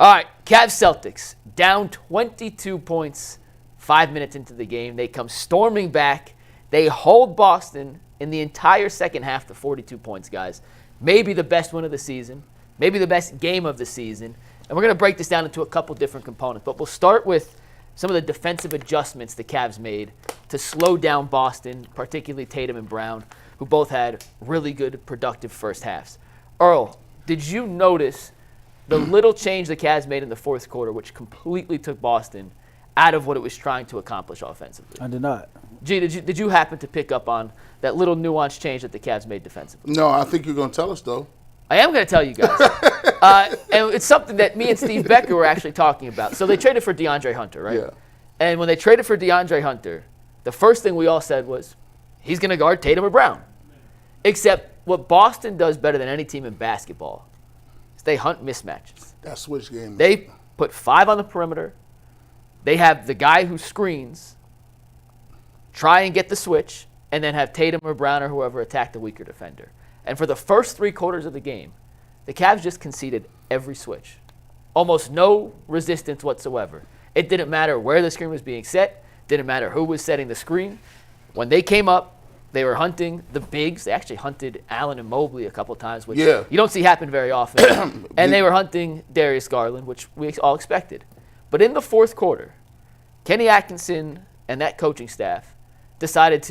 All right, Cavs Celtics down 22 points 5 minutes into the game. They come storming back. They hold Boston in the entire second half to 42 points, guys. Maybe the best win of the season, maybe the best game of the season. And we're going to break this down into a couple different components. But we'll start with some of the defensive adjustments the Cavs made to slow down Boston, particularly Tatum and Brown, who both had really good, productive first halves. Earl, did you notice the little change the Cavs made in the fourth quarter, which completely took Boston out of what it was trying to accomplish offensively? I did not. G, did you happen to pick up on that little nuanced change that the Cavs made defensively? No, I think you're going to tell us, though. I am going to tell you guys. And it's something that me and Steve Becker were actually talking about. So they traded for DeAndre Hunter, right? Yeah. And when they traded for DeAndre Hunter, the first thing we all said was, he's going to guard Tatum or Brown. Except what Boston does better than any team in basketball is they hunt mismatches. That switch game. They put 5 on the perimeter. They have the guy who screens try and get the switch, and then have Tatum or Brown or whoever attack the weaker defender. And for the first 3 quarters of the game, the Cavs just conceded every switch. Almost no resistance whatsoever. It didn't matter where the screen was being set. Didn't matter who was setting the screen. When they came up, they were hunting the bigs. They actually hunted Allen and Mobley a couple times, which you don't see happen very often. And they were hunting Darius Garland, which we all expected. But in the fourth quarter, Kenny Atkinson and that coaching staff decided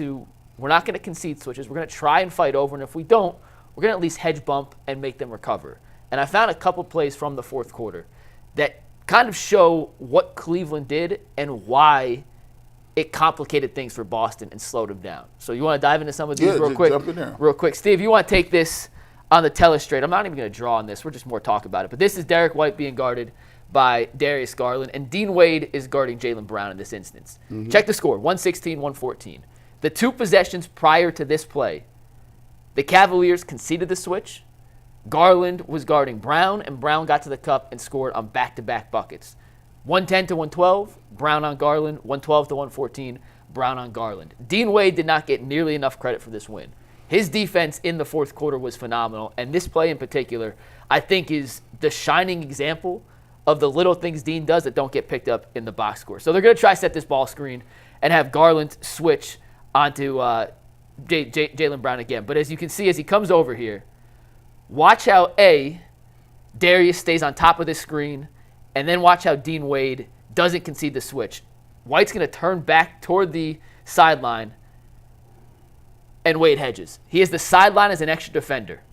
we're not going to concede switches. We're going to try and fight over, and if we don't, we're going to at least hedge bump and make them recover. And I found a couple plays from the fourth quarter that kind of show what Cleveland did and why it complicated things for Boston and slowed them down. So you want to dive into some of these real quick? Jump in there. Real quick. Steve, you want to take this on the telestrate. I'm not even going to draw on this. We're just more talk about it. But this is Derek White being guarded by Darius Garland, and Dean Wade is guarding Jaylen Brown in this instance. Mm-hmm. Check the score, 116-114. The 2 possessions prior to this play, the Cavaliers conceded the switch. Garland was guarding Brown, and Brown got to the cup and scored on back-to-back buckets. 110-112, Brown on Garland. 112-114, Brown on Garland. Dean Wade did not get nearly enough credit for this win. His defense in the fourth quarter was phenomenal, and this play in particular, I think, is the shining example of the little things Dean does that don't get picked up in the box score. So they're going to try to set this ball screen and have Garland switch onto Jaylen Brown again. But as you can see, as he comes over here, watch how Darius stays on top of this screen, and then watch how Dean Wade doesn't concede the switch. White's going to turn back toward the sideline, and Wade hedges. He has the sideline as an extra defender.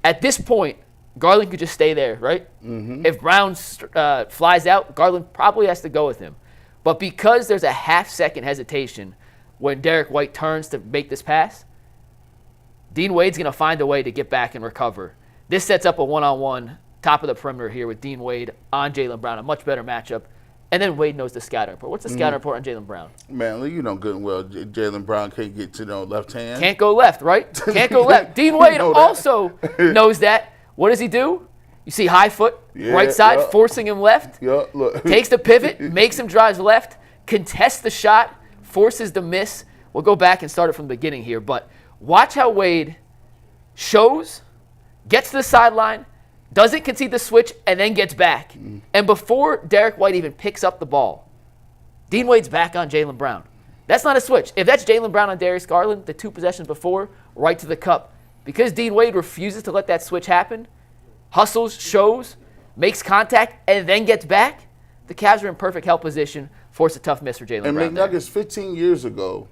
At this point, Garland could just stay there, right? Mm-hmm. If Brown flies out, Garland probably has to go with him. But because there's a half-second hesitation when Derek White turns to make this pass, Dean Wade's going to find a way to get back and recover. This sets up a one-on-one top of the perimeter here with Dean Wade on Jaylen Brown, a much better matchup. And then Wade knows the scouting report. What's the scouting report on Jaylen Brown? Man, you know good and well Jaylen Brown can't get to the left hand. Can't go left, right? Can't go left. Dean Wade also knows that. What does he do? You see high foot, right side, forcing him left. Look. Takes the pivot, makes him drive left, contests the shot, forces the miss. We'll go back and start it from the beginning here. But watch how Wade shows, gets to the sideline, doesn't concede the switch, and then gets back. And before Derek White even picks up the ball, Dean Wade's back on Jaylen Brown. That's not a switch. If that's Jaylen Brown on Darius Garland, the 2 possessions before, right to the cup. Because Dean Wade refuses to let that switch happen, hustles, shows, makes contact, and then gets back, the Cavs are in perfect help position, force a tough miss for Jaylen Brown. And McNuggets, 15 years ago,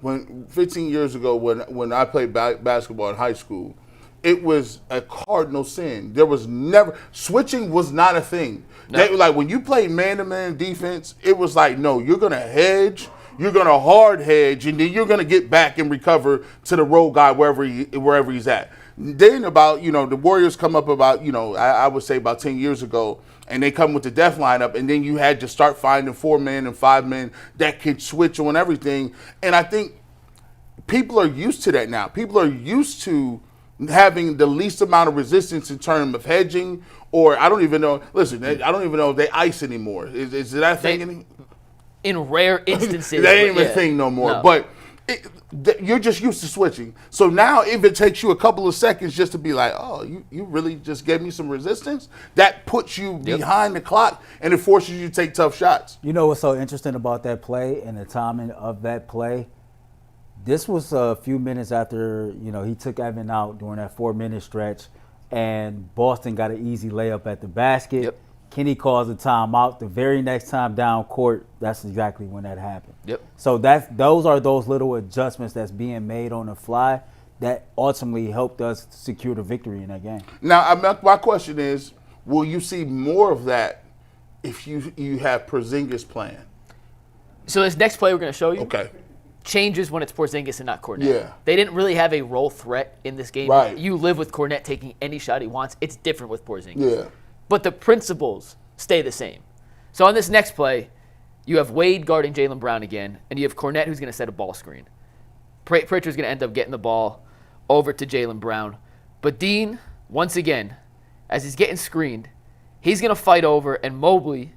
when I played basketball in high school, it was a cardinal sin. There was never – switching was not a thing. No. Like when you played man-to-man defense, it was like, no, you're going to hedge – you're going to hard hedge, and then you're going to get back and recover to the road guy wherever he's at. Then the Warriors come up I would say about 10 years ago, and they come with the death lineup, and then you had to start finding 4 men and 5 men that could switch on everything. And I think people are used to that now. People are used to having the least amount of resistance in terms of hedging, or I don't even know. Listen, I don't even know if they ice anymore. Is that thing? In rare instances. That ain't even a thing no more. No. But You're just used to switching. So now if it takes you a couple of seconds just to be like, oh, you really just gave me some resistance, that puts you behind the clock and it forces you to take tough shots. You know what's so interesting about that play and the timing of that play? This was a few minutes after, he took Evan out during that 4-minute stretch, and Boston got an easy layup at the basket. Yep. Kenny calls a timeout. The very next time down court, that's exactly when that happened. Yep. So those are those little adjustments that's being made on the fly that ultimately helped us secure the victory in that game. Now, my question is, will you see more of that if you have Porzingis playing? So this next play we're going to show you changes when it's Porzingis and not Kornet. Yeah. They didn't really have a role threat in this game. Right. You live with Kornet taking any shot he wants. It's different with Porzingis. Yeah. But the principles stay the same. So on this next play, you have Wade guarding Jaylen Brown again, and you have Kornet who's going to set a ball screen. Pritchard's going to end up getting the ball over to Jaylen Brown. But Dean, once again, as he's getting screened, he's going to fight over, and Mobley,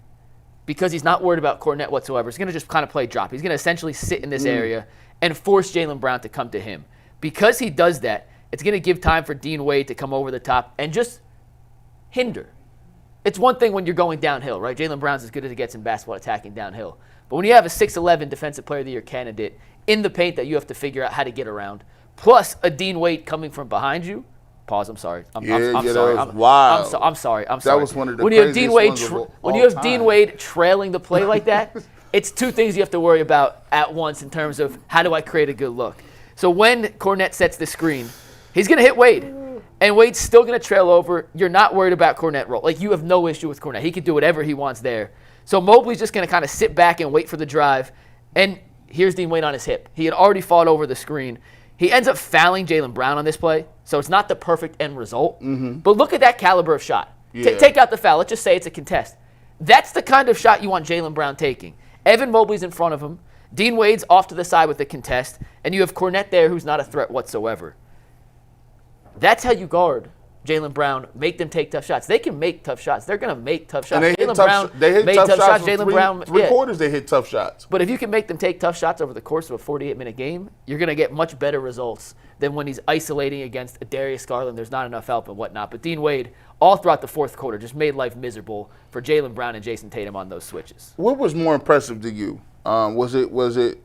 because he's not worried about Kornet whatsoever, is going to just kind of play drop. He's going to essentially sit in this area and force Jaylen Brown to come to him. Because he does that, it's going to give time for Dean Wade to come over the top and just hinder. It's one thing when you're going downhill, right? Jaylen Brown's as good as it gets in basketball attacking downhill. But when you have a 6'11 Defensive Player of the Year candidate in the paint that you have to figure out how to get around, plus a Dean Wade coming from behind you. Pause. I'm sorry. I'm sorry. That was wild. I'm sorry. That was one of the when you have Dean Wade, ones of all when you have time. Dean Wade trailing the play like that, it's two things you have to worry about at once in terms of how do I create a good look. So when Kornet sets the screen, he's going to hit Wade. And Wade's still going to trail over. You're not worried about Kornet roll. Like, you have no issue with Kornet. He can do whatever he wants there. So Mobley's just going to kind of sit back and wait for the drive. And here's Dean Wade on his hip. He had already fought over the screen. He ends up fouling Jaylen Brown on this play. So it's not the perfect end result. But look at that caliber of shot. Yeah. Take out the foul. Let's just say it's a contest. That's the kind of shot you want Jaylen Brown taking. Evan Mobley's in front of him. Dean Wade's off to the side with the contest. And you have Kornet there who's not a threat whatsoever. That's how you guard Jaylen Brown, make them take tough shots. They can make tough shots. They're going to make tough shots. And they hit tough shots. Jaylen Brown, three quarters they hit tough shots. But if you can make them take tough shots over the course of a 48-minute game, you're going to get much better results than when he's isolating against a Darius Garland. There's not enough help and whatnot. But Dean Wade, all throughout the fourth quarter, just made life miserable for Jaylen Brown and Jayson Tatum on those switches. What was more impressive to you? Was it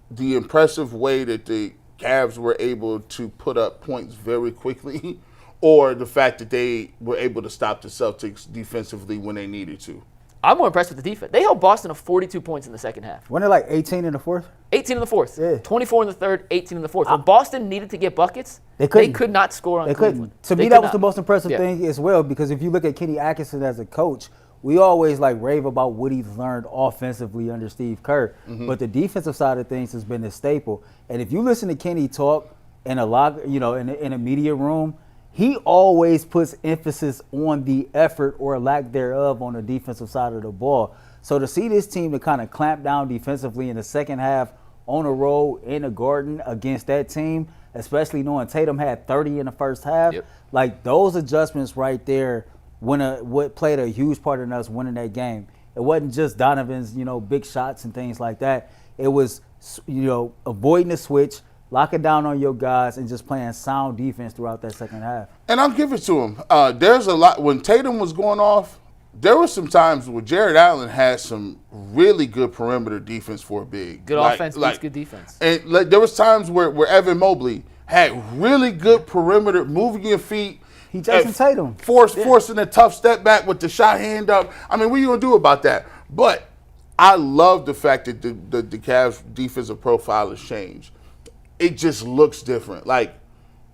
the impressive way that the Cavs were able to put up points very quickly, or the fact that they were able to stop the Celtics defensively when they needed to? I'm more impressed with the defense. They held Boston to 42 points in the second half. Weren't it like 18 in the fourth? 18 in the fourth. Yeah. 24 in the third, 18 in the fourth. When Boston needed to get buckets, they could not score on Cleveland. To me, that was the most impressive thing as well, because if you look at Kenny Atkinson as a coach, we always rave about what he's learned offensively under Steve Kerr, but the defensive side of things has been a staple. And if you listen to Kenny talk in a lot, in a media room, he always puts emphasis on the effort or lack thereof on the defensive side of the ball. So to see this team to kind of clamp down defensively in the second half on a road in the Garden against that team, especially knowing Tatum had 30 in the first half, those adjustments right there what played a huge part in us winning that game. It wasn't just Donovan's, big shots and things like that. It was, avoiding the switch, locking down on your guys, and just playing sound defense throughout that second half. And I'll give it to him. There's a lot. When Tatum was going off, there were some times where Jared Allen had some really good perimeter defense for a big. Good offense beats good defense. And there was times where Evan Mobley had really good perimeter, moving your feet. He Jayson Tatum. Forcing a tough step back with the shot hand up. I mean, what are you going to do about that? But I love the fact that the Cavs' defensive profile has changed. It just looks different. Like,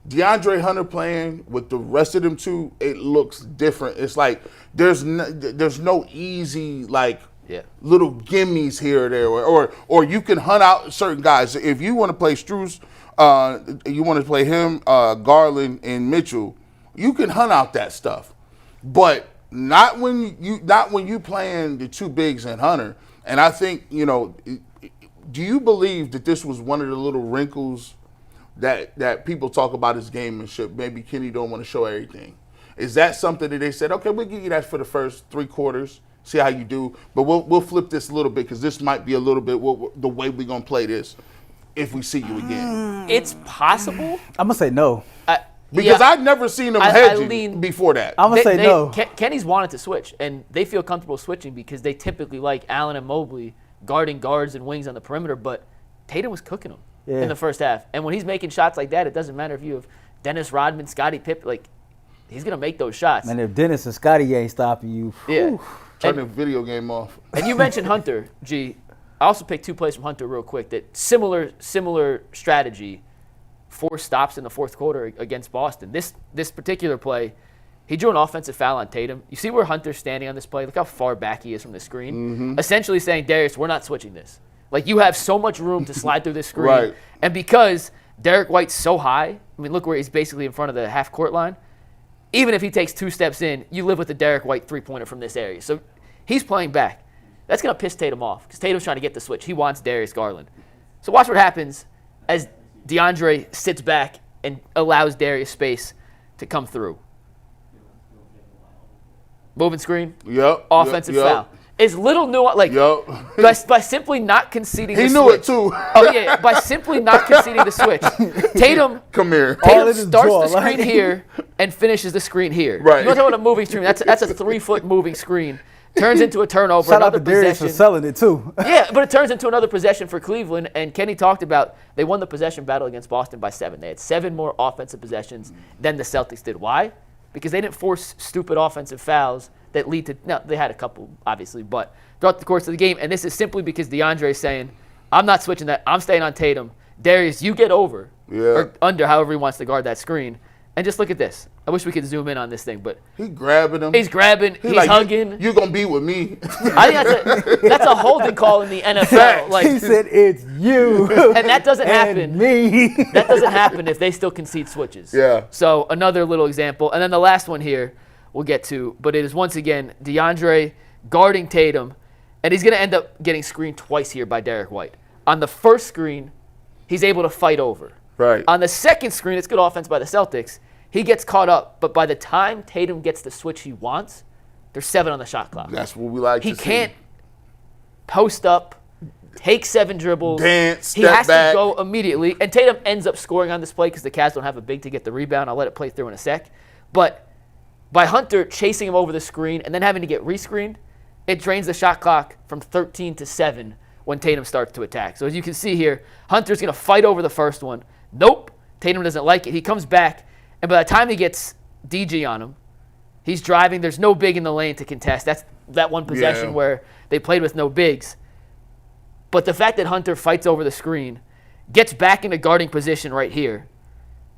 DeAndre Hunter playing with the rest of them two, it looks different. It's like there's no easy, little gimmies here or there. Or you can hunt out certain guys. If you want to play Strus, you want to play him, Garland, and Mitchell, you can hunt out that stuff, but not when you playing the two bigs and Hunter. And I think, do you believe that this was one of the little wrinkles that people talk about his gamemanship? Maybe Kenny don't want to show everything. Is that something that they said, okay, we'll give you that for the first 3 quarters, see how you do, but we'll flip this a little bit because this might be a little bit the way we're gonna play this. if we see you again? It's possible. I'm gonna say no. Because I've never seen them hedging before that. I'm gonna say no. Kenny's wanted to switch, and they feel comfortable switching because they typically like Allen and Mobley guarding guards and wings on the perimeter, but Tatum was cooking them in the first half. And when he's making shots like that, it doesn't matter if you have Dennis Rodman, Scottie Pippen, like he's going to make those shots. And if Dennis and Scottie ain't stopping you, turn the video game off. And you mentioned Hunter, G. I also picked 2 plays from Hunter real quick that similar strategy, 4 stops in the fourth quarter against Boston. This particular play, he drew an offensive foul on Tatum. You see where Hunter's standing on this play? Look how far back he is from the screen. Mm-hmm. Essentially saying, Darius, we're not switching this. Like, you have so much room to slide through this screen. Right. And because Derek White's so high, I mean, look where he's basically in front of the half-court line. Even if he takes 2 steps in, you live with the Derek White three-pointer from this area. So he's playing back. That's going to piss Tatum off because Tatum's trying to get the switch. He wants Darius Garland. So watch what happens as DeAndre sits back and allows Darius space to come through. Moving screen. Yep. Offensive foul. It's little nuance, like by simply not conceding the switch. He knew it too. Oh yeah, by simply not conceding the switch. Tatum starts the screen here and finishes the screen here. Right. You want to talk about a moving screen? That's a 3-foot moving screen. Turns into a turnover. Shout out to Darius for selling it too. Yeah, but it turns into another possession for Cleveland. And Kenny talked about they won the possession battle against Boston by 7. They had 7 more offensive possessions than the Celtics did. Why? Because they didn't force stupid offensive fouls that lead to – no, they had a couple, obviously, but throughout the course of the game. And this is simply because DeAndre is saying, I'm not switching that. I'm staying on Tatum. Darius, you get over or under, however he wants to guard that screen. And just look at this. I wish we could zoom in on this thing, but he's grabbing him. He's grabbing. He's like, hugging. You're gonna be with me. I think that's a holding call in the NFL. Like, he said, "It's you," and that doesn't happen. Me. That doesn't happen if they still concede switches. Yeah. So another little example, and then the last one here we'll get to, but it is once again DeAndre guarding Tatum, and he's gonna end up getting screened twice here by Derek White. On the first screen, he's able to fight over. Right. On the second screen, it's good offense by the Celtics. He gets caught up, but by the time Tatum gets the switch he wants, there's 7 on the shot clock. That's what we like to see. He can't post up, take 7 dribbles. Dance, step He has back. to go immediately. And Tatum ends up scoring on this play because the Cavs don't have a big to get the rebound. I'll let it play through in a sec. But by Hunter chasing him over the screen and then having to get rescreened, it drains the shot clock from 13 to 7 when Tatum starts to attack. So as you can see here, Hunter's going to fight over the first one. Nope. Tatum doesn't like it. He comes back. And by the time he gets DG on him, he's driving. There's no big in the lane to contest. That's that one possession where they played with no bigs. But the fact that Hunter fights over the screen, gets back into guarding position right here,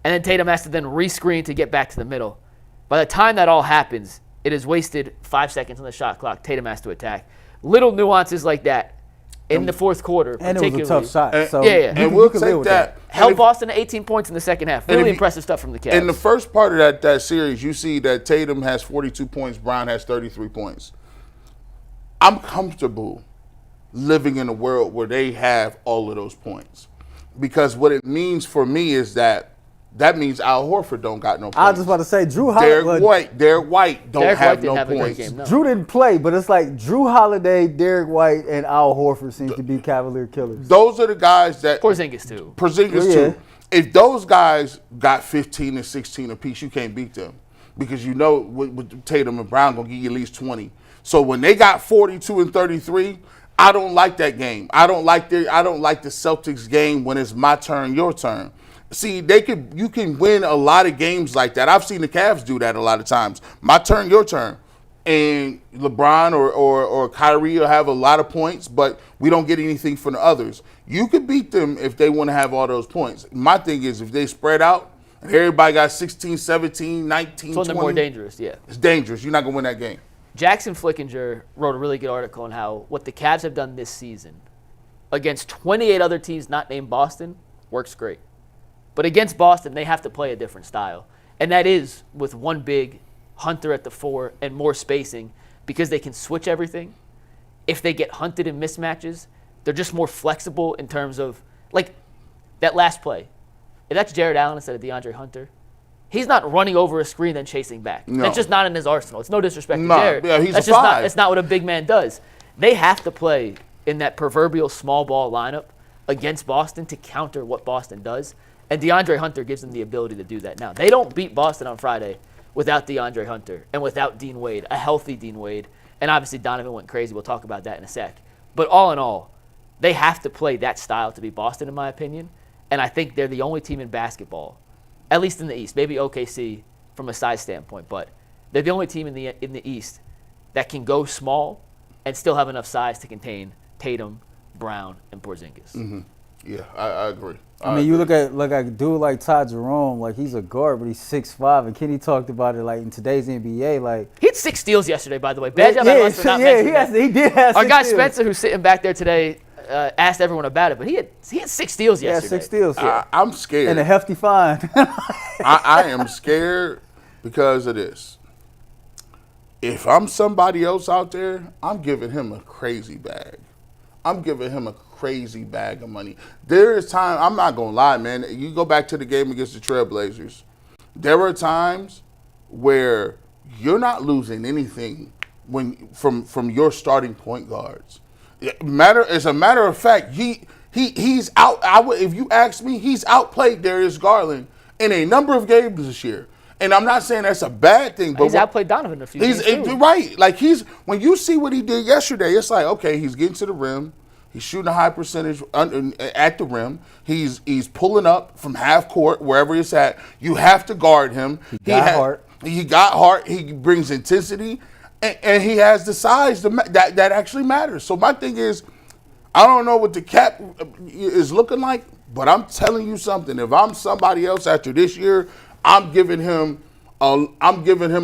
and then Tatum has to then rescreen to get back to the middle. By the time that all happens, it has wasted 5 seconds on the shot clock. Tatum has to attack. Little nuances like that in the fourth quarter, and particularly. it was a tough shot. And, so and we'll take that. Held Boston to 18 points in the second half. Really impressive stuff from the Cavs. In the first part of that series, you see that Tatum has 42 points, Brown has 33 points. I'm comfortable living in a world where they have all of those points. Because what it means for me is that means Al Horford don't got no points. I was just about to say, Derek White don't have no points. Game, no. Drew didn't play, but it's like Drew Holiday, Derek White, and Al Horford seem to be Cavalier killers. Those are the guys that Porzingis too. Too. If those guys got 15 and 16 apiece, you can't beat them because you know with Tatum and Brown gonna give you at least 20. So when they got 42 and 33, I don't like that game. I don't like the Celtics game when it's my turn, your turn. See, you can win a lot of games like that. I've seen the Cavs do that a lot of times. My turn, your turn. And LeBron or Kyrie will have a lot of points, but we don't get anything from the others. You could beat them if they want to have all those points. My thing is if they spread out and everybody got 16, 17, 19, 20. It's more dangerous, yeah. It's dangerous. You're not going to win that game. Jackson Flickinger wrote a really good article on how what the Cavs have done this season against 28 other teams not named Boston works great. But against Boston, they have to play a different style. And that is with one big, Hunter at the 4, and more spacing because they can switch everything. If they get hunted in mismatches, they're just more flexible in terms of, like, that last play. If that's Jared Allen instead of DeAndre Hunter, he's not running over a screen then chasing back. No. That's just not in his arsenal. It's no disrespect to Jared. Yeah, he's that's a just 5. That's not what a big man does. They have to play in that proverbial small ball lineup against Boston to counter what Boston does. And DeAndre Hunter gives them the ability to do that now. They don't beat Boston on Friday without DeAndre Hunter and without Dean Wade, a healthy Dean Wade. And obviously Donovan went crazy. We'll talk about that in a sec. But all in all, they have to play that style to beat Boston, in my opinion. And I think they're the only team in basketball, at least in the East, maybe OKC from a size standpoint, but they're the only team in the East that can go small and still have enough size to contain Tatum, Brown, and Porzingis. Mm-hmm. Yeah, I agree. I mean, you look at a dude like Ty Jerome, like he's a guard, but he's 6'5", and Kenny talked about it like in today's NBA, like he had 6 steals yesterday, by the way. Bad job by us for not mentioning that. he did have. Our guy steals. Spencer, who's sitting back there today, asked everyone about it, but he had 6 steals yesterday. Yeah, 6 steals. I'm scared. And a hefty fine. I am scared because of this. If I'm somebody else out there, I'm giving him a crazy bag. I'm giving him a crazy bag of money. There is time, I'm not going to lie, man. You go back to the game against the Trailblazers. There were times where you're not losing anything from your starting point guards. As a matter of fact, he's out. If you ask me, he's outplayed Darius Garland in a number of games this year. And I'm not saying that's a bad thing, but he's outplayed Donovan a few games too. Right. Like when you see what he did yesterday, it's like, okay, he's getting to the rim. He's shooting a high percentage at the rim. He's pulling up from half court, wherever it's at. You have to guard him. He got heart. He brings intensity, and he has the size that actually matters. So my thing is, I don't know what the cap is looking like, but I'm telling you something. If I'm somebody else after this year, I'm giving him a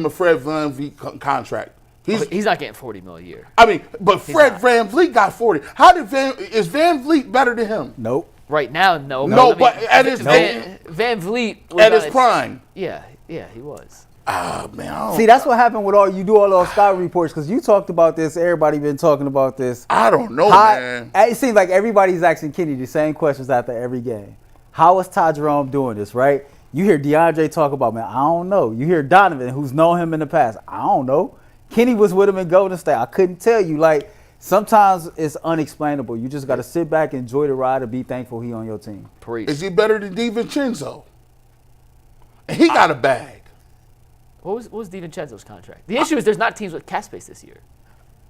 Fred VanVleet contract. He's not getting $40 million a year. I mean, but Fred VanVleet got 40. Is VanVleet better than him? Nope. Right now, no. No, but at his VanVleet was at his prime. Yeah, he was. Ah, man. See, that's what happened with all those scout reports, because you talked about this. Everybody been talking about this. I don't know, man. It seems like everybody's asking Kenny the same questions after every game. How is Ty Jerome doing this, right? You hear DeAndre talk about, man, I don't know. You hear Donovan, who's known him in the past. I don't know. Kenny was with him in Golden State. I couldn't tell you. Like, sometimes it's unexplainable. You just got to sit back, enjoy the ride, and be thankful he on your team. Preach. Is he better than DiVincenzo? He got a bag. What was DiVincenzo's contract? The issue is there's not teams with cap space this year.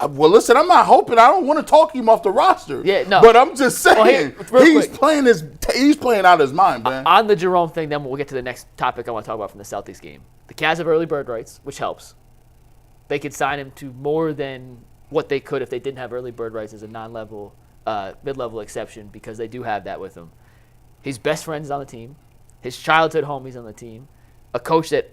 Well, listen, I'm not hoping. I don't want to talk him off the roster. Yeah, no. But I'm just saying, he's playing out his mind, man. On the Jerome thing, then we'll get to the next topic I want to talk about from the Celtics game. The Cavs have early bird rights, which helps. They could sign him to more than what they could if they didn't have early bird rights as a non-level, mid-level exception, because they do have that with him. His best friend is on the team. His childhood homie's on the team. A coach that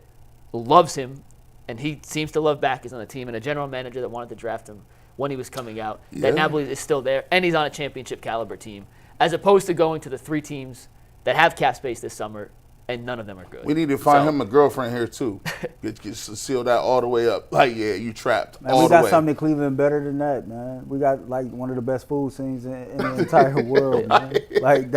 loves him, and he seems to love back, is on the team, and a general manager that wanted to draft him when he was coming out, that now believes is still there, and he's on a championship caliber team, as opposed to going to the 3 teams that have cap space this summer, and none of them are good. We need to find him a girlfriend here, too. Get seal that all the way up. Like, yeah, you trapped Man, all the way. we got something in Cleveland better than that, man. We got, like, one of the best food scenes in the entire world, man. Like,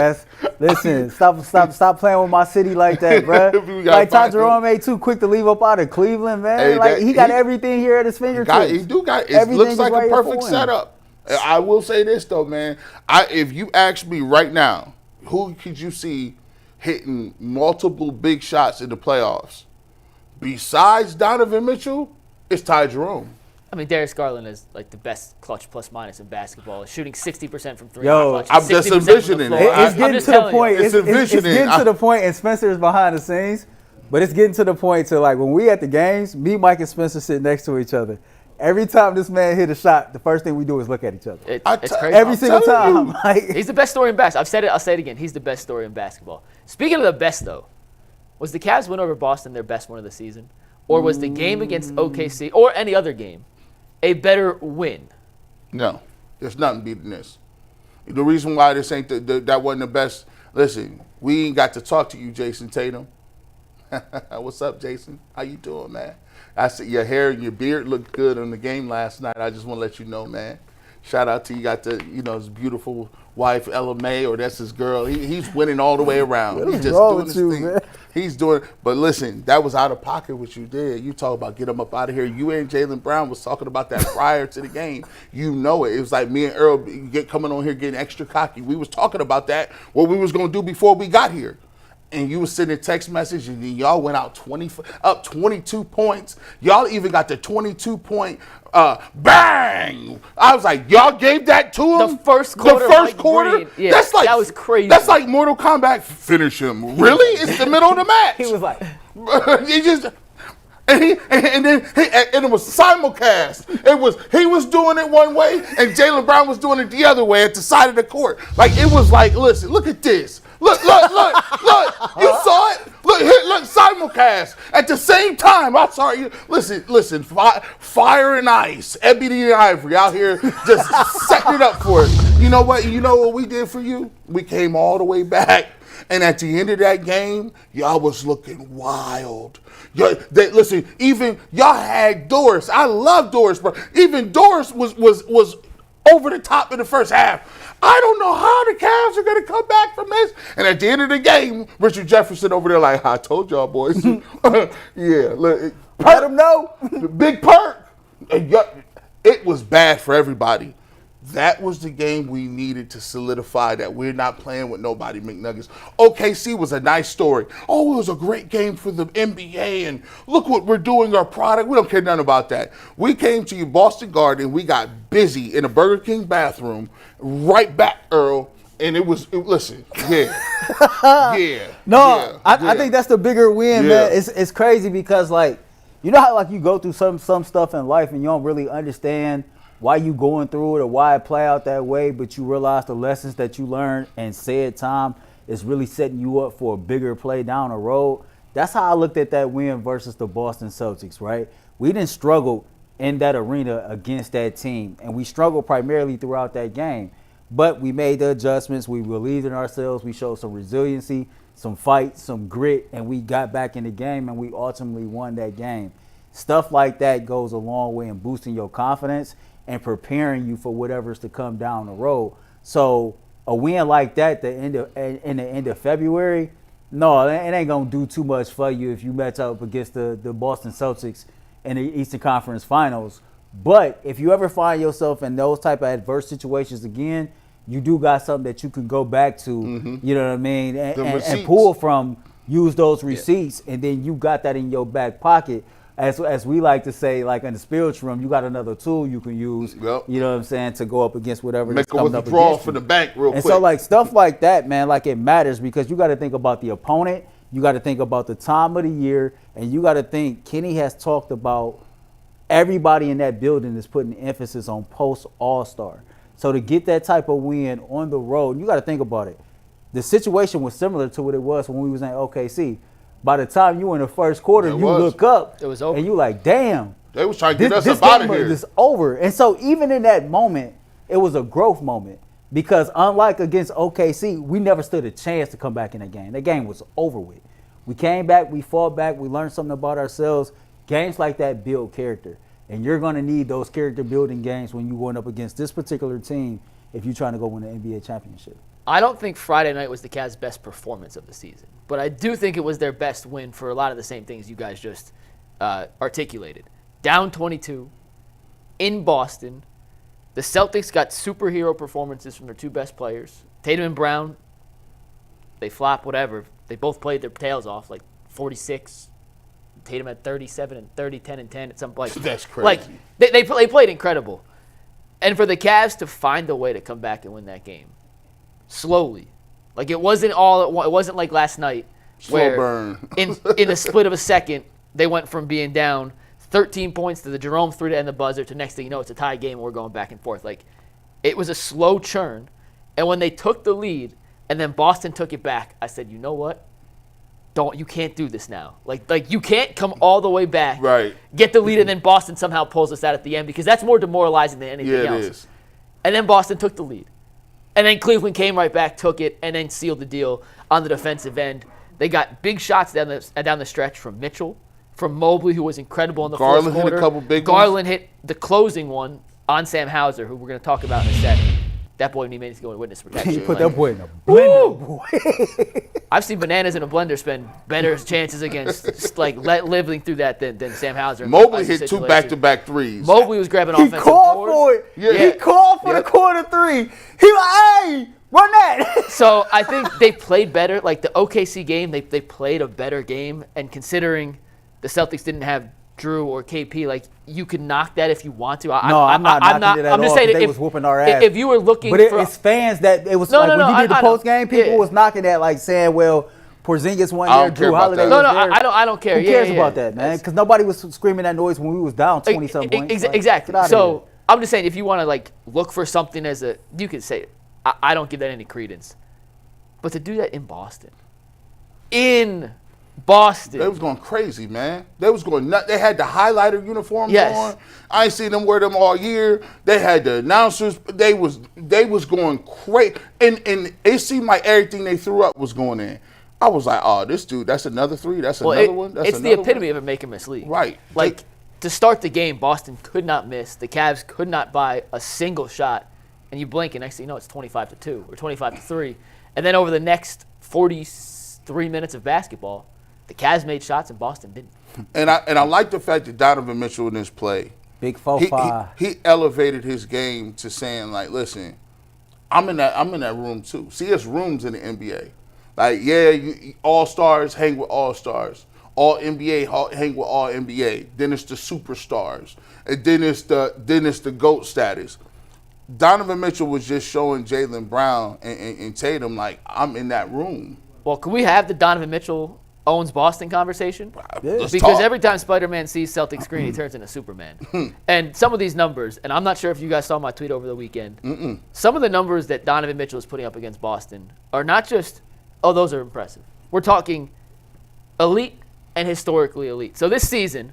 listen, stop playing with my city like that, bro. Like, Ty Jerome ain't too quick to leave up out of Cleveland, man. Hey, he got everything here at his fingertips. It looks like a perfect setup. I will say this, though, man. If you ask me right now, who could you see hitting multiple big shots in the playoffs besides Donovan Mitchell? It's Ty Jerome. I mean, Darius Garland is like the best clutch plus minus in basketball, shooting 60% from 3. Yo, I'm just envisioning it. It's getting to the point. It's getting to the point, and Spencer's behind the scenes, but it's getting to the point to, like, when we at the games, me, Mike, and Spencer sit next to each other. Every time this man hit a shot, the first thing we do is look at each other. It's crazy. Every single time. Like, he's the best story in basketball. I've said it. I'll say it again. He's the best story in basketball. Speaking of the best, though, was the Cavs win over Boston their best win of the season? Or was the game against OKC, or any other game, a better win? No. There's nothing beating this. The reason why this ain't that wasn't the best, listen, we ain't got to talk to you, Jayson Tatum. What's up, Jason? How you doing, man? I said your hair and your beard looked good on the game last night. I just want to let you know, man. Shout out to you. Got his beautiful wife, Ella May, or that's his girl. He's winning all the way around. He's just doing his thing. Man? He's doing, but listen, that was out of pocket what you did. You talk about get him up out of here. You and Jaylen Brown was talking about that prior to the game. You know it. It was like me and Earl coming on here getting extra cocky. We was talking about that, what we was going to do before we got here. And you was sending text message, and then y'all went out up 22 points. Y'all even got the 22-point bang. I was like, y'all gave that to him? The first quarter? Yeah, that was crazy. That's like Mortal Kombat. Finish him. Really? It's the middle of the match. He was like, he just. And it was simulcast. He was doing it one way, and Jaylen Brown was doing it the other way at the side of the court. Like it was like, listen, look at this. Look. You saw it. Look, simulcast at the same time. I'm sorry. Listen. Fire and ice, ebony and ivory out here just setting it up for us. You know what? You know what we did for you? We came all the way back. And at the end of that game, y'all was looking wild. Listen, even y'all had Doris. I love Doris, bro. Even Doris was over the top in the first half. I don't know how the Cavs are going to come back from this. And at the end of the game, Richard Jefferson over there like, I told y'all boys. Yeah, look. let him know. Big perk. It was bad for everybody. That was the game we needed to solidify that we're not playing with nobody, McNuggets. OKC was a nice story. Oh, it was a great game for the NBA, and look what we're doing, our product. We don't care nothing about that. We came to you, Boston Garden, we got busy in a Burger King bathroom, right back, Earl, and listen, yeah. I think that's the bigger win, man. It's crazy because, like, you know how, like, you go through some stuff in life and you don't really understand why you going through it or why it play out that way, but you realize the lessons that you learned and said time is really setting you up for a bigger play down the road. That's how I looked at that win versus the Boston Celtics, right? We didn't struggle in that arena against that team, and we struggled primarily throughout that game. But we made the adjustments. We believed in ourselves. We showed some resiliency, some fight, some grit, and we got back in the game, and we ultimately won that game. Stuff like that goes a long way in boosting your confidence and preparing you for whatever's to come down the road. So a win like that in the end of February, no, it ain't going to do too much for you if you match up against the Boston Celtics in the Eastern Conference Finals. But if you ever find yourself in those type of adverse situations again, you do got something that you can go back to, you know what I mean, and pull from, use those receipts, and then you got that in your back pocket. As we like to say, like in the spiritual room, you got another tool you can use, you know what I'm saying, to go up against whatever that's coming up against you. Make a withdrawal from the bank real quick. And so, like, stuff like that, man, like, it matters because you got to think about the opponent, you got to think about the time of the year, and you got to think Kenny has talked about everybody in that building is putting emphasis on post-All-Star. So to get that type of win on the road, you got to think about it. The situation was similar to what it was when we was in OKC. By the time you were in the first quarter, look up, it was over. And you like, damn. They was trying to get us up out of here. This over. And so even in that moment, it was a growth moment because unlike against OKC, we never stood a chance to come back in that game. That game was over with. We came back, we fought back, we learned something about ourselves. Games like that build character. And you're going to need those character building games when you're going up against this particular team if you're trying to go win the NBA championship. I don't think Friday night was the Cavs' best performance of the season, but I do think it was their best win for a lot of the same things you guys just articulated. Down 22 in Boston. The Celtics got superhero performances from their two best players. Tatum and Brown, they flop, whatever. They both played their tails off, like 46. Tatum had 37 and 30, 10 and 10 at some point. That's crazy. Like, they played incredible. And for the Cavs to find a way to come back and win that game, slowly. Like, it wasn't like last night where burn. in a split of a second, they went from being down 13 points to the Jerome 3 to end the buzzer to next thing you know, it's a tie game and we're going back and forth. Like, it was a slow churn. And when they took the lead and then Boston took it back, I said, you know what? You can't do this now. Like you can't come all the way back, right, get the lead, and then Boston somehow pulls us out at the end because that's more demoralizing than anything else. It is. And then Boston took the lead. And then Cleveland came right back, took it, and then sealed the deal on the defensive end. They got big shots down the stretch from Mitchell, from Mobley, who was incredible in the fourth quarter. Hit a couple big Garland hit the closing one on Sam Hauser, who we're going to talk about in a second. that boy needs to go in witness protection. You put that boy in a blender, boy. I've seen bananas in a blender spend better chances against living through that than Sam Hauser. Mobley hit 2 back-to-back threes. Mobley was grabbing He offensive called boards. for it. Yeah. He called for the corner three. He like, hey, run that. So I think they played better. Like the OKC game, they played a better game. And considering the Celtics didn't have Drew or KP, like you could knock that if you want to. I'm not knocking it at I'm just all, saying they was whooping our ass. If you were looking But for it's fans that it was No, like no, when no, you did the I know. post game, people Yeah. was knocking that like saying, well, Porzingis one I year, don't care Drew about Holiday that. was No, there. I don't care. Who Yeah, cares yeah, about yeah. that, man? Because nobody was screaming that noise when we was down 20-something points. Like, Exactly. get outta So here. I'm just saying, if you want to like look for something as a, you can say it. I don't give that any credence. But to do that in Boston, They was going crazy, man. They was going nuts. They had the highlighter uniforms Yes. on. I ain't seen them wear them all year. They had the announcers. They was going crazy. And it seemed like everything they threw up was going in. I was like, oh, this dude, that's another three. That's another one. That's it's the another epitome one. of a make or miss league. Right. Like to start the game, Boston could not miss. The Cavs could not buy a single shot, and you blink, and next thing you know, it's 25-2 or 25-3, and then over the next 43 minutes of basketball, the Cavs made shots and Boston didn't. And I like the fact that Donovan Mitchell in this play, Big 4-5. he elevated his game to saying like, listen, I'm in that room too. See, there's rooms in the NBA. Like, yeah, all stars hang with all stars. All NBA hang with all NBA. Then it's the superstars, and then it's the GOAT status. Donovan Mitchell was just showing Jaylen Brown and Tatum like, I'm in that room. Well, can we have the Donovan Mitchell owns Boston conversation? Let's Because talk. every time Spider-Man sees Celtic screen, he turns into Superman. And some of these numbers, and I'm not sure if you guys saw my tweet over the weekend, some of the numbers that Donovan Mitchell is putting up against Boston are not just, oh, those are impressive. We're talking elite and historically elite. So this season,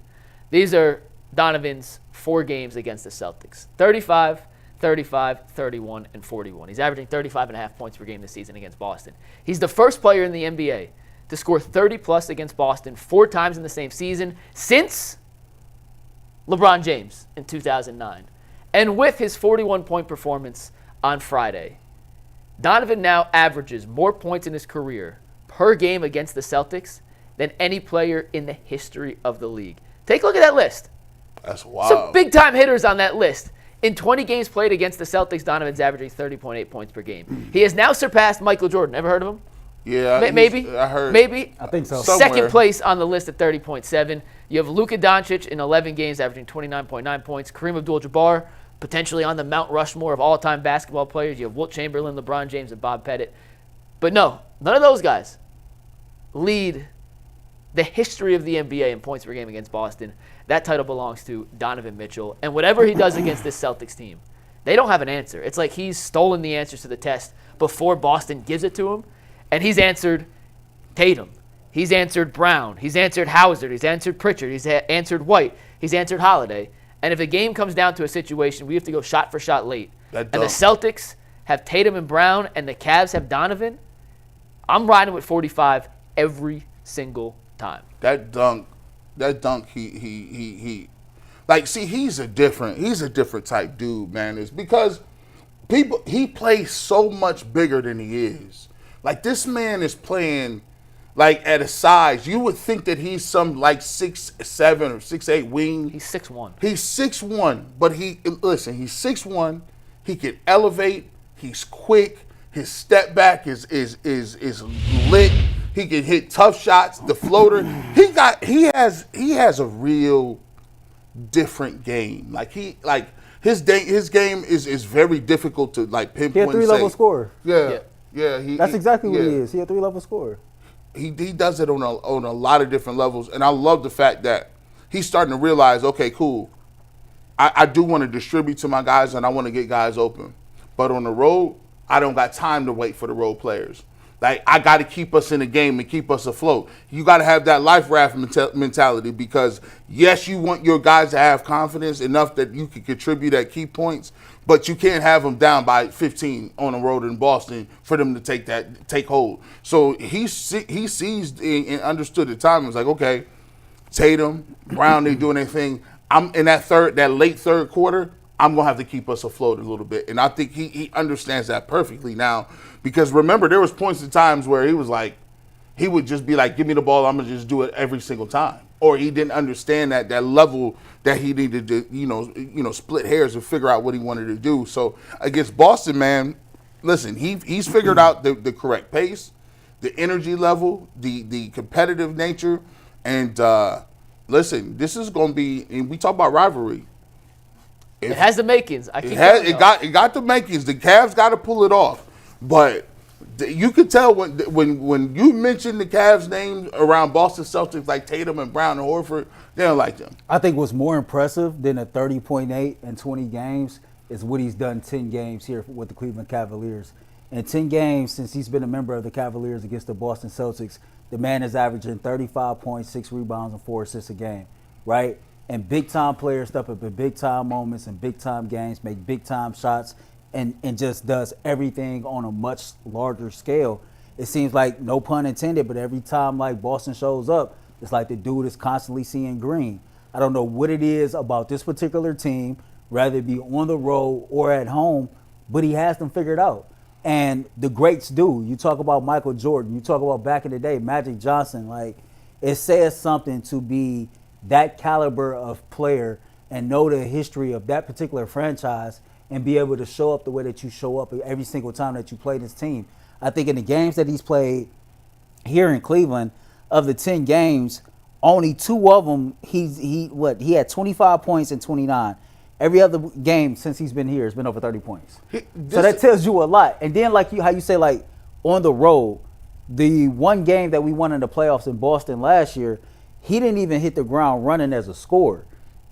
these are Donovan's 4 games against the Celtics. 35, 35, 31, and 41. He's averaging 35.5 points per game this season against Boston. He's the first player in the NBA to score 30-plus against Boston 4 times in the same season since LeBron James in 2009. And with his 41-point performance on Friday, Donovan now averages more points in his career per game against the Celtics than any player in the history of the league. Take a look at that list. That's wild. Some big-time hitters on that list. In 20 games played against the Celtics, Donovan's averaging 30.8 points per game. He has now surpassed Michael Jordan. Ever heard of him? Yeah, Maybe. I heard. Maybe. I think so. Somewhere. Second place on the list at 30.7. You have Luka Doncic in 11 games averaging 29.9 points. Kareem Abdul-Jabbar potentially on the Mount Rushmore of all-time basketball players. You have Wilt Chamberlain, LeBron James, and Bob Pettit. But no, none of those guys lead the history of the NBA in points per game against Boston. That title belongs to Donovan Mitchell. And whatever he does against this Celtics team, they don't have an answer. It's like he's stolen the answers to the test before Boston gives it to him. And he's answered Tatum. He's answered Brown. He's answered Hauser. He's answered Pritchard. He's answered White. He's answered Holiday. And if a game comes down to a situation we have to go shot for shot late, and the Celtics have Tatum and Brown and the Cavs have Donovan, I'm riding with 45 every single time. That dunk, he like, see, he's a different type dude, man. It's because he plays so much bigger than he is. Like, this man is playing like at a size. You would think that he's some like 6'7" or 6'8" wing. He's 6'1". He's 6'1", but he's 6'1". He can elevate. He's quick. His step back is lit. He can hit tough shots. The floater. He has a real different game. His game is very difficult to like pinpoint. He a 3-level scorer. Yeah. That's exactly what he is. He a 3-level scorer. He does it on a lot of different levels, and I love the fact that he's starting to realize, okay, cool, I do want to distribute to my guys, and I want to get guys open. But on the road, I don't got time to wait for the road players. Like, I got to keep us in the game and keep us afloat. You got to have that life raft mentality because, yes, you want your guys to have confidence enough that you can contribute at key points, but you can't have them down by 15 on the road in Boston for them to take hold. So he seized and understood the time. It was like, okay, Tatum, Brown, they doing their thing. I'm in that late third quarter. I'm going to have to keep us afloat a little bit. And I think he understands that perfectly now. Because remember, there was points in times where he was like, he would just be like, give me the ball, I'm going to just do it every single time. Or he didn't understand that level that he needed to, split hairs and figure out what he wanted to do. So against Boston, man, listen, he's figured out the correct pace, the energy level, the competitive nature. And listen, this is going to be, and we talk about rivalry. It has the makings. It got the makings. The Cavs got to pull it off. But you could tell when you mention the Cavs' names around Boston Celtics like Tatum and Brown and Horford, they don't like them. I think what's more impressive than a 30.8 in 20 games is what he's done 10 games here with the Cleveland Cavaliers. In 10 games since he's been a member of the Cavaliers against the Boston Celtics, the man is averaging 35 points, 6 rebounds, and 4 assists a game, right? And big-time players step up in big-time moments and big-time games, make big-time shots, and just does everything on a much larger scale. It seems like, no pun intended, but every time like Boston shows up, it's like the dude is constantly seeing green. I don't know what it is about this particular team, whether it be on the road or at home, but he has them figured out. And the greats do. You talk about Michael Jordan. You talk about back in the day, Magic Johnson. Like, it says something to be that caliber of player and know the history of that particular franchise and be able to show up the way that you show up every single time that you play this team. I think in the games that he's played here in Cleveland, of the 10 games, only 2 of them, he had 25 points in 29. Every other game since he's been here has been over 30 points. So that tells you a lot. And then how you say on the road, the one game that we won in the playoffs in Boston last year, he didn't even hit the ground running as a scorer.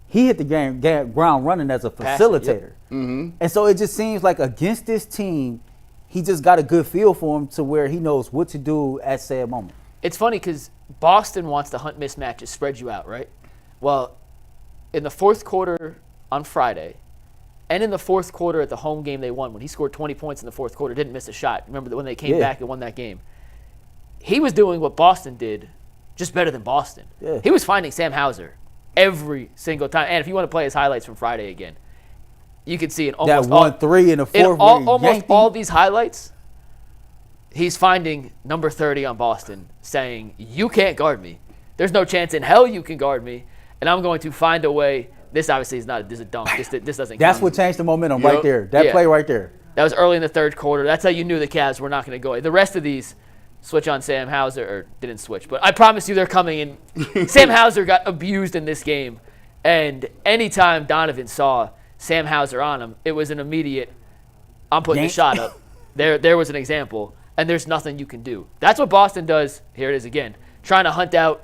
He hit the ground running as a facilitator. Yep. Mm-hmm. And so it just seems like against this team, he just got a good feel for him to where he knows what to do at said moment. It's funny because Boston wants to hunt mismatches, spread you out, right? Well, in the fourth quarter on Friday, and in the fourth quarter at the home game they won, when he scored 20 points in the fourth quarter, didn't miss a shot. Remember when they came back and won that game? He was doing what Boston did, just better than Boston. Yeah. He was finding Sam Hauser every single time. And if you want to play his highlights from Friday again, you can see it almost that 1-3 in the fourth. Almost all these highlights, he's finding number 30 on Boston saying, you can't guard me. There's no chance in hell you can guard me, and I'm going to find a way. This obviously is not a dunk. This doesn't That's count. what changed the momentum right there. That play right there. That was early in the third quarter. That's how you knew the Cavs were not going to go. The rest of these switch on Sam Hauser, or didn't switch, but I promise you they're coming in. Sam Hauser got abused in this game, and anytime Donovan saw Sam Hauser on him, it was an immediate, I'm putting the shot up. There was an example, and there's nothing you can do. That's what Boston does. Here it is again, trying to hunt out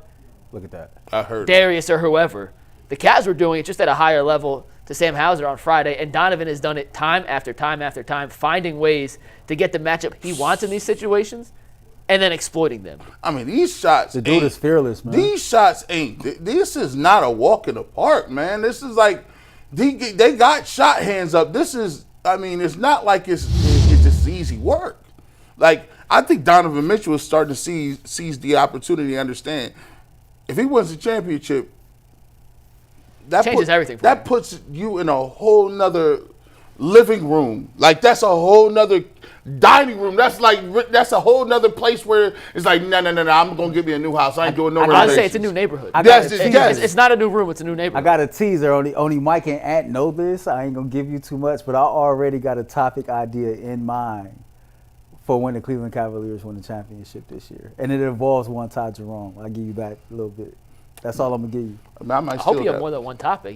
Look at that. I heard Darius or whoever. The Cavs were doing it just at a higher level to Sam Hauser on Friday, and Donovan has done it time after time after time, finding ways to get the matchup he wants in these situations and then exploiting them. I mean, these shots. The dude is fearless, man. These shots ain't. This is not a walk in the park, man. This is like they got shot hands up. This is. I mean, it's not like it's just easy work. Like, I think Donovan Mitchell is starting to seize the opportunity to understand if he wins the championship. That changes everything for that him. Puts you in a whole nother living room. Like, that's a whole nother dining room. That's a whole nother place where it's like, no, I'm gonna give me a new house. I ain't doing no renovations. I'd say it's a new neighborhood. Yes. It's not a new room, it's a new neighborhood. I got a teaser. Only Mike and Ant know this. I ain't gonna give you too much, but I already got a topic idea in mind for when the Cleveland Cavaliers win the championship this year. And it involves one Ty Jerome. I'll give you back a little bit. That's all I'm going to give you. I hope you have more than one topic.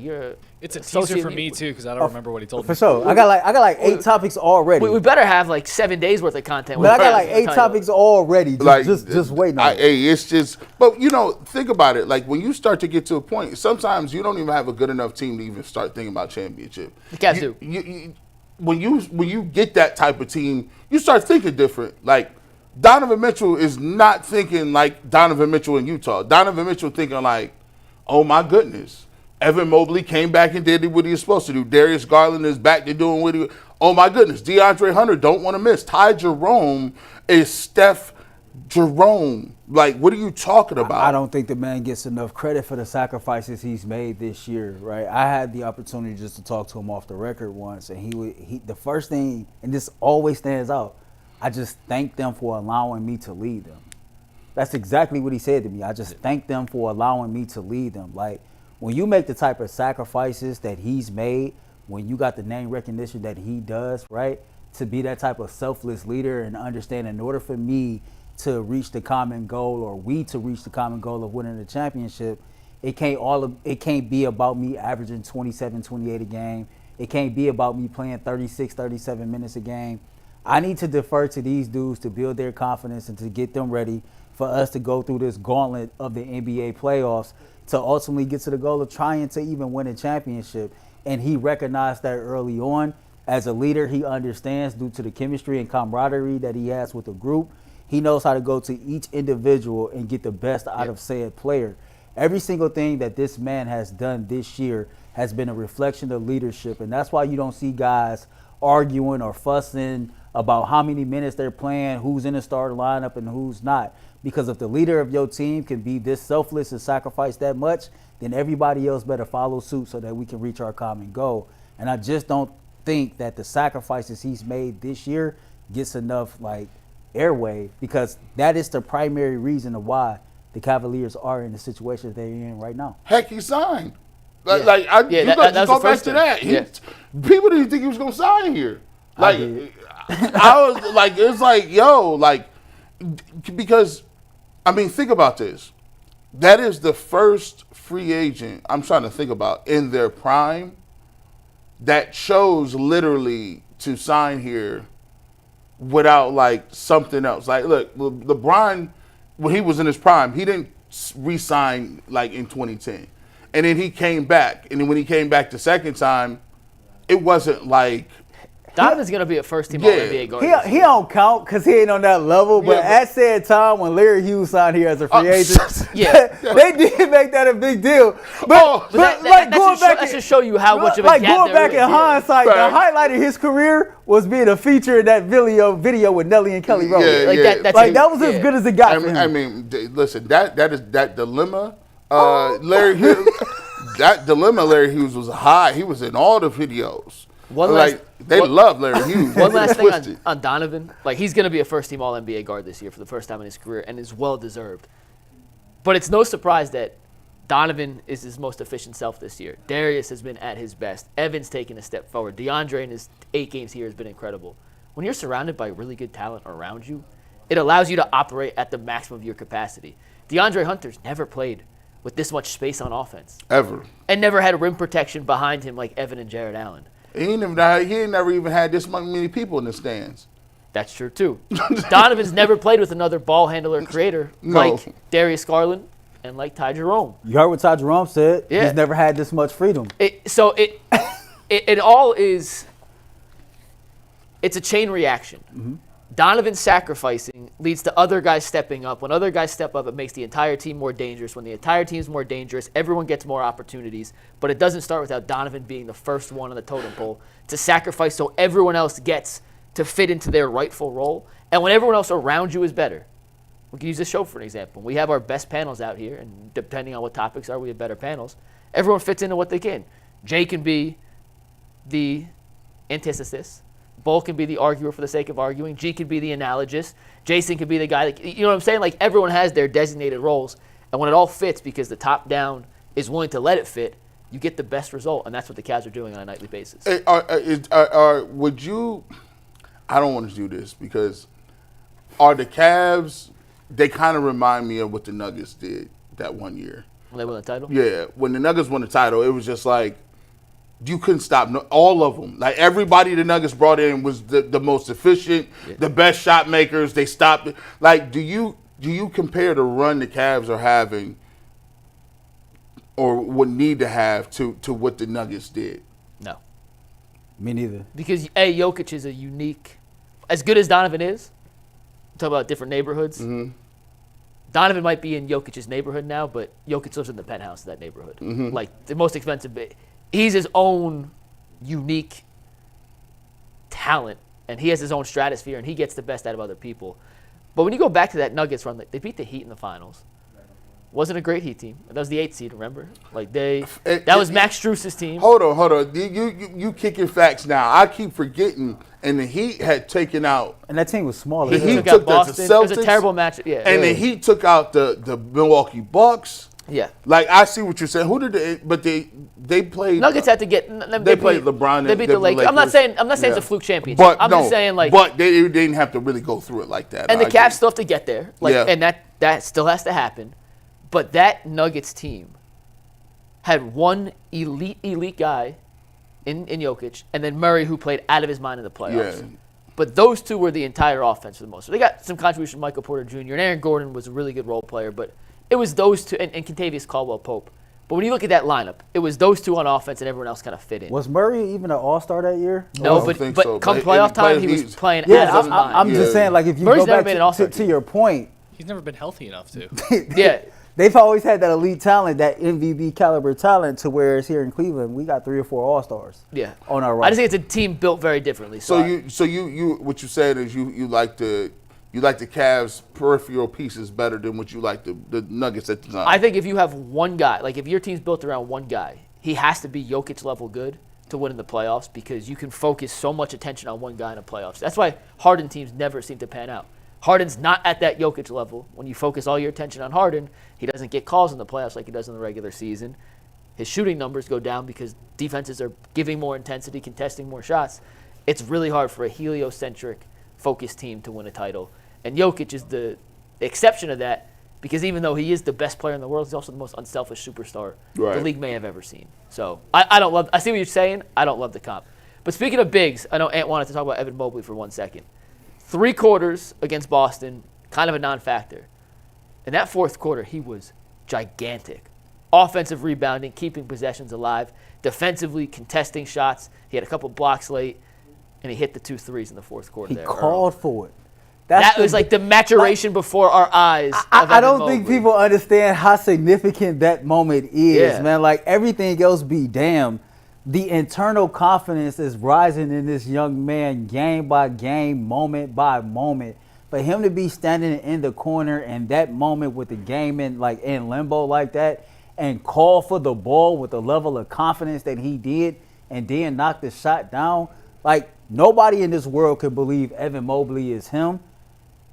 It's a teaser for me, too, because I don't remember what he told me. For sure. I got like 8 topics already. We better have like 7 days worth of content. But I got like 8 topics already. Just waiting on it. It's just, but think about it. Like, when you start to get to a point, sometimes you don't even have a good enough team to even start thinking about championship. The Cavs do. When you get that type of team, you start thinking different. Like, Donovan Mitchell is not thinking like Donovan Mitchell in Utah. Donovan Mitchell thinking like, oh my goodness, Evan Mobley came back and did what he was supposed to do. Darius Garland is back to doing what he. Oh my goodness, DeAndre Hunter don't want to miss. Ty Jerome is Steph Jerome, like, what are you talking about? I don't think the man gets enough credit for the sacrifices he's made this year, right? I had the opportunity just to talk to him off the record once, and he the first thing, and this always stands out, I just thank them for allowing me to lead them. That's exactly what he said to me. I just thank them for allowing me to lead them. Like, when you make the type of sacrifices that he's made, when you got the name recognition that he does, right, to be that type of selfless leader and understand in order for me to reach the common goal, or we to reach the common goal of winning the championship, it can't be about me averaging 27, 28 a game. It can't be about me playing 36, 37 minutes a game. I need to defer to these dudes to build their confidence and to get them ready for us to go through this gauntlet of the NBA playoffs to ultimately get to the goal of trying to even win a championship. And he recognized that early on. As a leader, he understands, due to the chemistry and camaraderie that he has with the group, he knows how to go to each individual and get the best out of said player. Every single thing that this man has done this year has been a reflection of leadership, and that's why you don't see guys arguing or fussing about how many minutes they're playing, who's in the starting lineup and who's not. Because if the leader of your team can be this selfless and sacrifice that much, then everybody else better follow suit so that we can reach our common goal. And I just don't think that the sacrifices he's made this year gets enough airway, because that is the primary reason of why the Cavaliers are in the situation they're in right now. Heck, he signed. You got to go back to that. People didn't think he was going to sign here. I was like, it's like, yo, because, I mean, think about this. That is the first free agent, I'm trying to think about, in their prime that chose literally to sign here without something else. Look, LeBron, when he was in his prime, he didn't re-sign in 2010. And then he came back. And then when he came back the second time, it wasn't Donovan's going to be a first-team All-NBA guard. He don't count because he ain't on that level. But at said time when Larry Hughes signed here as a free agent, they did make that a big deal. But that should show you how much of a gap going back in hindsight, Right. the highlight of his career was being a feature in that video with Nelly and Kelly Rowland. That was as good as it got for him. I mean, listen, that dilemma, Larry Hughes, that dilemma, Larry Hughes was high. He was in all the videos. They love Larry Hughes. One last thing on Donovan. He's going to be a first-team All-NBA guard this year for the first time in his career, and is well-deserved. But it's no surprise that Donovan is his most efficient self this year. Darius has been at his best. Evan's taken a step forward. DeAndre in his 8 games here has been incredible. When you're surrounded by really good talent around you, it allows you to operate at the maximum of your capacity. DeAndre Hunter's never played with this much space on offense. Ever. And never had rim protection behind him like Evan and Jared Allen. He ain't never even had this many people in the stands. That's true, too. Donovan's never played with another ball handler creator like Darius Garland and like Ty Jerome. You heard what Ty Jerome said. Yeah. He's never had this much freedom. It's a chain reaction. Mm-hmm. Donovan sacrificing leads to other guys stepping up. When other guys step up, it makes the entire team more dangerous. When the entire team is more dangerous, everyone gets more opportunities. But it doesn't start without Donovan being the first one on the totem pole to sacrifice so everyone else gets to fit into their rightful role. And when everyone else around you is better. We can use this show for an example. We have our best panels out here, and depending on what topics are, we have better panels. Everyone fits into what they can. Jay can be the antithesis. Bull can be the arguer for the sake of arguing. G can be the analogist. Jason can be the guy. You know what I'm saying? Everyone has their designated roles. And when it all fits because the top down is willing to let it fit, you get the best result. And that's what the Cavs are doing on a nightly basis. Would you – I don't want to do this because are the Cavs – they kind of remind me of what the Nuggets did that one year. When they won the title? Yeah. When the Nuggets won the title, it was just you couldn't stop all of them. Everybody the Nuggets brought in was the most efficient, the best shot makers. They stopped. Do you compare the run the Cavs are having or would need to have to what the Nuggets did? No. Me neither. Because, Jokic is a unique, as good as Donovan is, talk about different neighborhoods. Mm-hmm. Donovan might be in Jokic's neighborhood now, but Jokic lives in the penthouse of that neighborhood. Mm-hmm. The most expensive. He's his own unique talent, and he has his own stratosphere, and he gets the best out of other people. But when you go back to that Nuggets run, they beat the Heat in the finals. Wasn't a great Heat team. That was the 8th seed, remember? Like that was Max Strus's team. Hold on. You kicking facts now. I keep forgetting, and the Heat had taken out. And that team was smaller. The Heat took took out the Boston. Celtics. It was a terrible match. Yeah. And the Heat took out the Milwaukee Bucks. Yeah. Like, I see what you're saying. Who did they? But they played. Nuggets had to get. They played LeBron. They beat the Lakers. I'm not saying it's a fluke championship. But I'm just saying But they didn't have to really go through it like that. And the Cavs still have to get there. And that still has to happen. But that Nuggets team had one elite guy in Jokic, and then Murray, who played out of his mind in the playoffs. Yeah. But those two were the entire offense for the most. So they got some contribution from Michael Porter Jr. and Aaron Gordon was a really good role player, but it was those two and Kentavious Caldwell-Pope. But when you look at that lineup, it was those two on offense and everyone else kind of fit in. Was Murray even an all-star that year? No, but come playoff time, he was playing out of his mind. I'm just saying, like, if you Murray's go never back been an all-star to your point. He's never been healthy enough to. Yeah. They've always had that elite talent, that MVP caliber talent, to where it's here in Cleveland, we got 3 or 4 all-stars. Yeah. On our roster. I just think it's a team built very differently. So you what you said is you like the Cavs' peripheral pieces better than what you like the Nuggets at the time. I think if you have one guy, like if your team's built around one guy, he has to be Jokic level good to win in the playoffs because you can focus so much attention on one guy in the playoffs. That's why Harden teams never seem to pan out. Harden's not at that Jokic level. When you focus all your attention on Harden, he doesn't get calls in the playoffs like he does in the regular season. His shooting numbers go down because defenses are giving more intensity, contesting more shots. It's really hard for a heliocentric, focused team to win a title. And Jokic is the exception of that because even though he is the best player in the world, he's also the most unselfish superstar the league may have ever seen. So I see what you're saying. I don't love the comp. But speaking of bigs, I know Ant wanted to talk about Evan Mobley for 1 second. 3 quarters against Boston, kind of a non-factor. In that fourth quarter, he was gigantic. Offensive rebounding, keeping possessions alive, defensively contesting shots. He had a couple blocks late, and he hit the 2 threes in the fourth quarter. He called for it. That was like the maturation before our eyes. I don't think people understand how significant that moment is, man. Like, everything else be damned. The internal confidence is rising in this young man game by game, moment by moment. For him to be standing in the corner in that moment with the game in limbo like that and call for the ball with the level of confidence that he did and then knock the shot down, like, nobody in this world could believe Evan Mobley is him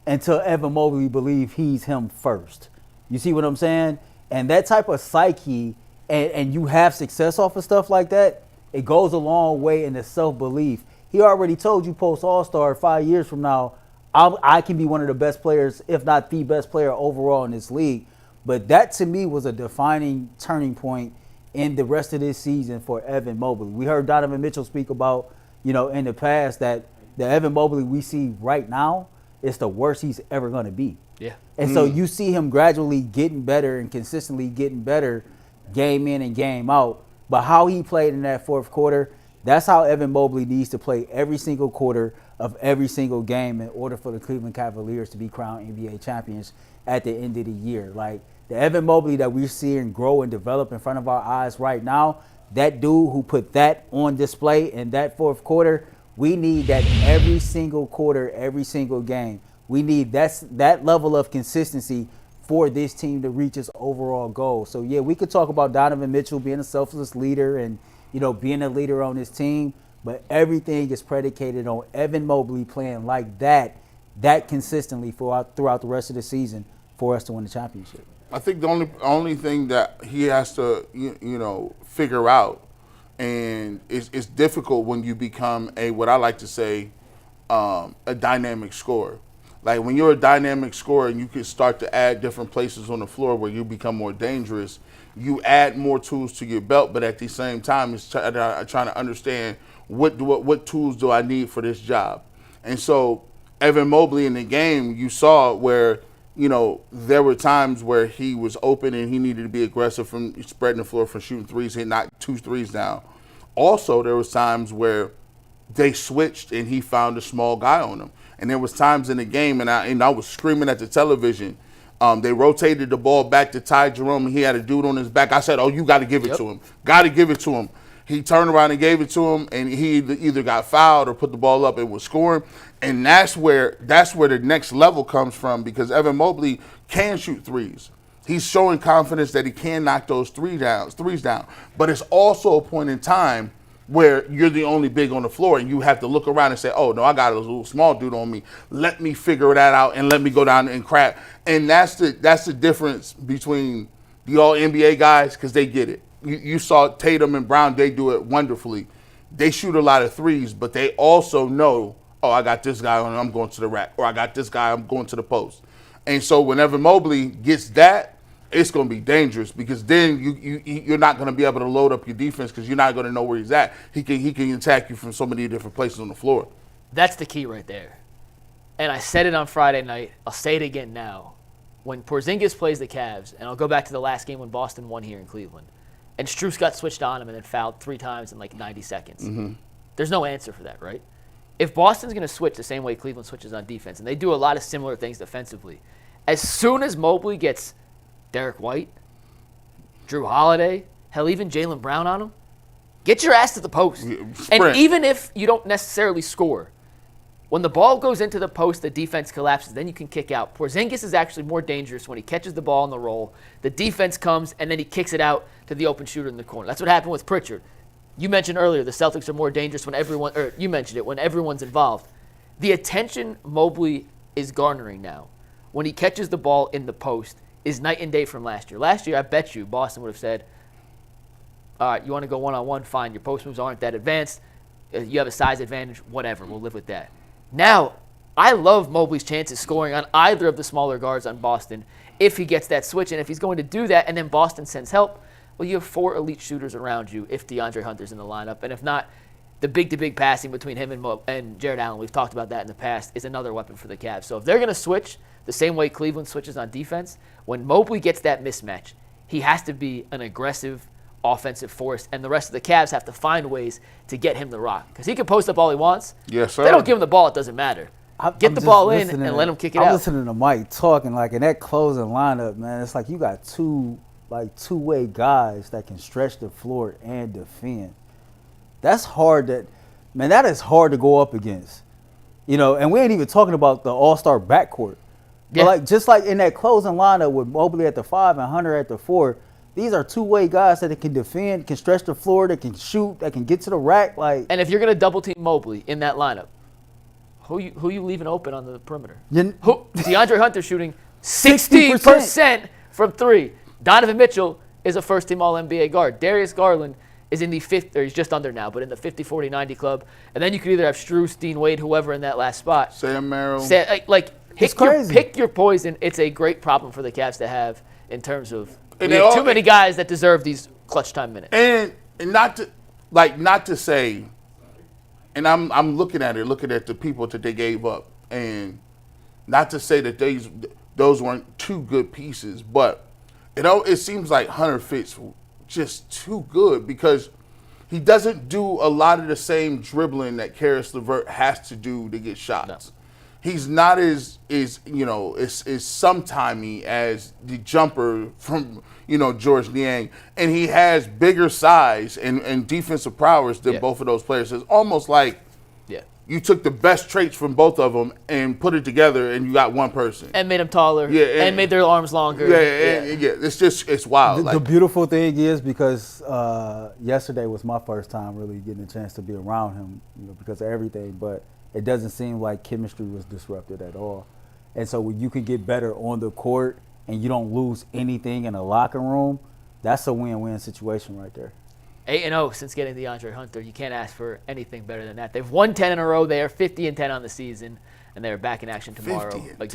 until Evan Mobley believe he's him first. You see what I'm saying? And that type of psyche and you have success off of stuff like that, it goes a long way in the self-belief. He already told you post All-Star 5 years from now, I can be one of the best players, if not the best player overall in this league. But that, to me, was a defining turning point in the rest of this season for Evan Mobley. We heard Donovan Mitchell speak about, in the past that the Evan Mobley we see right now is the worst he's ever going to be. Yeah. And so you see him gradually getting better and consistently getting better game in and game out. But how he played in that fourth quarter, that's how Evan Mobley needs to play every single quarter of every single game in order for the Cleveland Cavaliers to be crowned NBA champions at the end of the year. Like, the Evan Mobley that we're seeing grow and develop in front of our eyes right now, that dude who put that on display in that fourth quarter, we need that every single quarter, every single game. We need that level of consistency for this team to reach its overall goal. So, yeah, we could talk about Donovan Mitchell being a selfless leader and, being a leader on this team, but everything is predicated on Evan Mobley playing like that consistently throughout the rest of the season for us to win the championship. I think the only thing that he has to, figure out, and it's difficult when you become what I like to say, a dynamic scorer. Like, when you're a dynamic scorer and you can start to add different places on the floor where you become more dangerous, you add more tools to your belt, but at the same time, it's trying to understand what tools do I need for this job. And so Evan Mobley in the game, you saw where, there were times where he was open and he needed to be aggressive from spreading the floor, from shooting threes. He knocked 2 threes down. Also, there was times where they switched and he found a small guy on him. And there was times in the game, and I was screaming at the television. They rotated the ball back to Ty Jerome, and he had a dude on his back. I said, "Oh, you got to give it to him. Got to give it to him." he turned around and gave it to him, and he either got fouled or put the ball up and was scoring. And that's where the next level comes from, because Evan Mobley can shoot threes. He's showing confidence that he can knock those threes down. But it's also a point in time where you're the only big on the floor, and you have to look around and say, oh, no, I got a little small dude on me. Let me figure that out and let me go down and crap. And that's the difference between the all-NBA guys, because they get it. You saw Tatum and Brown, they do it wonderfully. They shoot a lot of threes, but they also know, oh, I got this guy and I'm going to the rack, or I got this guy, I'm going to the post. And so whenever Mobley gets that, it's going to be dangerous, because then you're not going to be able to load up your defense, because you're not going to know where he's at. He can attack you from so many different places on the floor. That's the key right there. And I said it on Friday night. I'll say it again now. When Porzingis plays the Cavs, and I'll go back to the last game when Boston won here in Cleveland, and Strus got switched on him and then fouled 3 times in like 90 seconds. Mm-hmm. There's no answer for that, right? If Boston's going to switch the same way Cleveland switches on defense, and they do a lot of similar things defensively, as soon as Mobley gets Derek White, Drew Holiday, hell, even Jaylen Brown on him, get your ass to the post. And even if you don't necessarily score, when the ball goes into the post, the defense collapses, then you can kick out. Porzingis is actually more dangerous when he catches the ball on the roll. The defense comes, and then he kicks it out to the open shooter in the corner. That's what happened with Pritchard. You mentioned earlier the Celtics are more dangerous when you mentioned it, when everyone's involved. The attention Mobley is garnering now when he catches the ball in the post is night and day from last year. Last year, I bet you Boston would have said, all right, you want to go one-on-one, fine. Your post moves aren't that advanced. You have a size advantage, whatever. We'll live with that. Now, I love Mobley's chances scoring on either of the smaller guards on Boston if he gets that switch. And if he's going to do that and then Boston sends help, well, you have 4 elite shooters around you if DeAndre Hunter's in the lineup. And if not, the big-to-big passing between him and Jared Allen, we've talked about that in the past, is another weapon for the Cavs. So if they're going to switch the same way Cleveland switches on defense, when Mobley gets that mismatch, he has to be an aggressive offensive force, and the rest of the Cavs have to find ways to get him the rock. Because he can post up all he wants. Yes, sir. If they don't give him the ball, it doesn't matter. Get the ball in and let him kick it out. I'm listening to Mike talking, like, in that closing lineup, man, it's like you got two-way guys that can stretch the floor and defend. That's hard. That is hard to go up against. You know, and we ain't even talking about the all-star backcourt. Yeah. But just like in that closing lineup with Mobley at the 5 and Hunter at the 4, these are two-way guys that can defend, can stretch the floor, that can shoot, that can get to the rack. And if you're going to double-team Mobley in that lineup, who you leaving open on the perimeter? DeAndre Hunter shooting 60% from 3. Donovan Mitchell is a first-team All-NBA guard. Darius Garland is in the 50, or he's just under now, but in the 50, 40, 90 club. And then you could either have Strus, Dean Wade, whoever in that last spot. Sam Merrill. Pick your poison. It's a great problem for the Cavs to have in terms of we have too many guys that deserve these clutch time minutes. And not to say, and I'm looking at the people that they gave up, and not to say that those weren't 2 good pieces, but it seems like Hunter fits just too good, because he doesn't do a lot of the same dribbling that Karis LeVert has to do to get shots. No. He's not as sometimey as the jumper from George Niang, and he has bigger size and defensive prowess than both of those players. It's almost like you took the best traits from both of them and put it together, and you got one person and made them taller, and made their arms longer. It's wild. The beautiful thing is, because yesterday was my first time really getting a chance to be around him, because of everything, but it doesn't seem like chemistry was disrupted at all. And so when you can get better on the court and you don't lose anything in a locker room, that's a win-win situation right there. 8-0 since getting DeAndre Hunter. You can't ask for anything better than that. They've won 10 in a row. They are 50-10 on the season, and they're back in action tomorrow against